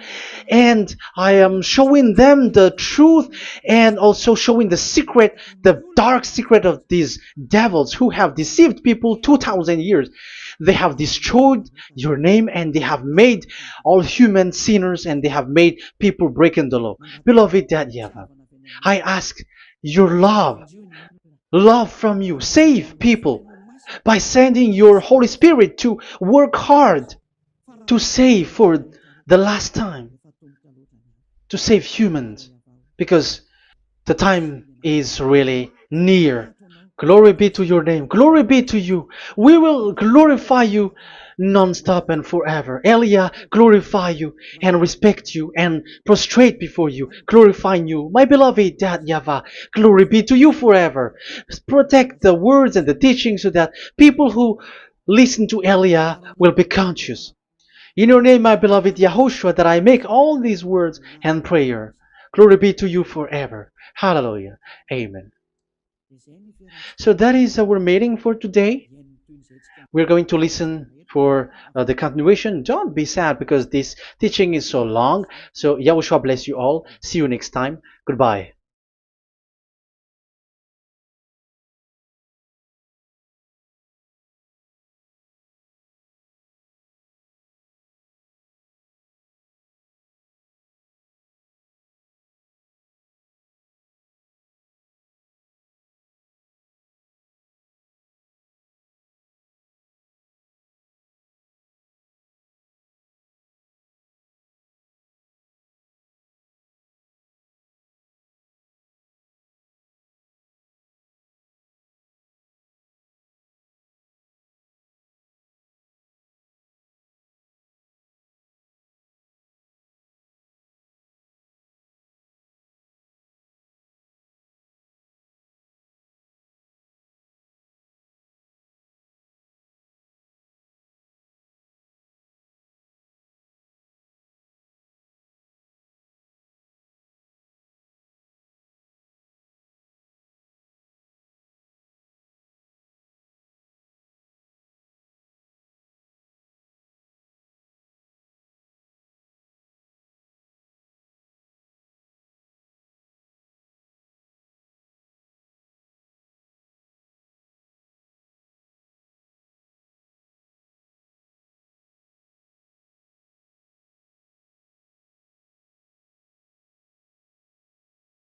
And I am showing them the truth, and also showing the secret, the dark secret of these devils who have deceived people 2,000 years. They have destroyed your name, and they have made all human sinners, and they have made people breaking the law. Beloved Dad YAHVAH, I ask your love from you. Save people by sending your Holy Spirit to work hard to save for the last time, to save humans, because the time is really near. Glory be to your name. Glory be to you. We will glorify you non-stop and forever. Elia, glorify you and respect you and prostrate before you, glorifying you. My beloved Dad YAHVAH, glory be to you forever. Protect the words and the teaching so that people who listen to Elia will be conscious. In your name, my beloved YAHOSHUAH, that I make all these words and prayer. Glory be to you forever. Hallelujah. Amen. So that is our meeting for today. We're going to listen for the continuation. Don't be sad because this teaching is so long. So Yahushua bless you all. See you next time. Goodbye.